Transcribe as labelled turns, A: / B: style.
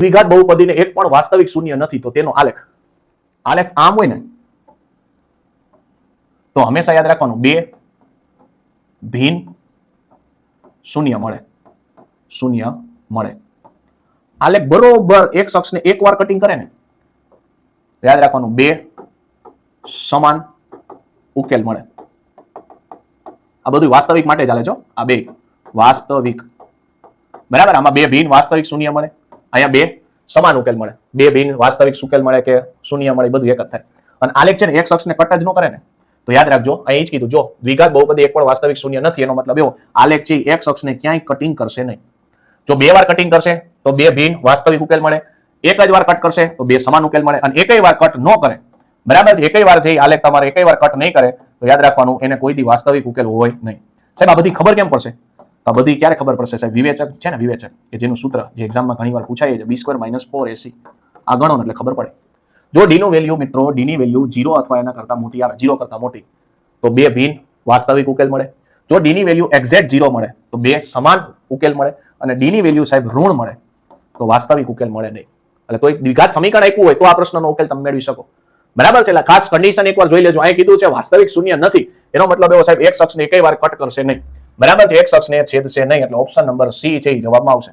A: દ્વિઘાત બહુપદીને એક પણ વાસ્તવિક શૂન્ય નથી તો તેનો આલેખ આમ હોય ને તો હંમેશા યાદ રાખવાનું બે ભિન્ન શૂન્ય મળે આલેખ બરોબર એક શખ્સને એકવાર કટિંગ કરે ને યાદ રાખવાનું બે સમાન ઉકેલ મળે. આ બધું વાસ્તવિક માટે ચાલે છે. આ બે વાસ્તવિક બરાબર. આમાં બે ભિન્ન વાસ્તવિક શૂન્ય મળે, અહીંયા બે સમાન ઉકેલ મળે. બે ભિન્ન વાસ્તવિક ઉકેલ મળે કે શૂન્ય મળે બધું એક જ થાય. અને આલેખ છે ને એક શખ્સને કટ જ ન કરે ને તો યાદ રાખજો અહીં જ કીધું જો દ્વિઘાત બહુપદી એક પણ વાસ્તવિક શૂન્ય નથી એનો મતલબ એવો આલેખ છે એક શખ્સને ક્યાંય કટિંગ કરશે નહીં. જો બે વાર કટિંગ કરશે તો બે ભિન્ન વાસ્તવિક ઉકેલ મળે, એક જ વાર કટ કરશે તો બે સમાન ઉકેલ મળે, અને એકય વાર કટ ન કરે બરાબર છે એકય વાર જે આલેખ તમારે એકય વાર કટ નહીં કરે તો યાદ રાખવાનું એને કોઈ દી વાસ્તવિક ઉકેલ હોય નહીં. સાહેબ આ બધી ખબર કેમ પડશે? તો આ બધી ક્યારે ખબર પડશે સાહેબ? વિવેચક છે ને વિવેચક કે જેનું સૂત્ર જે એક્ઝામમાં ઘણી વાર પૂછાય છે b² - 4ac આ ગણો એટલે ખબર પડે. જો d નું વેલ્યુ મિત્રો d ની વેલ્યુ 0 અથવા એના કરતા મોટી આવે 0 કરતા મોટી તો બે ભિન્ન વાસ્તવિક ઉકેલ મળે. જો d ની વેલ્યુ એક્ઝેક્ટ 0 મળે તો બે સમાન ઉકેલ મળે, અને d ની વેલ્યુ સાહેબ ઋણ મળે તો વાસ્તવિક ઉકેલ મળે નહીં. એટલે તો એક દ્વિઘાત સમીકરણ આપ્યું હોય તો આ પ્રશ્નનો ઉકેલ તમે મેળવી શકો બરાબર છે. એટલે ખાસ કન્ડિશન એકવાર જોઈ લેજો. અહીં કીધું છે વાસ્તવિક શૂન્ય નથી એનો મતલબ એવો સાહેબ એક શખ્સને એકય વાર કટ કરશે નહીં બરાબર છે, એક શખ્સને છેદશે નહીં એટલે ઓપ્શન નંબર સી છે એ જવાબમાં આવશે.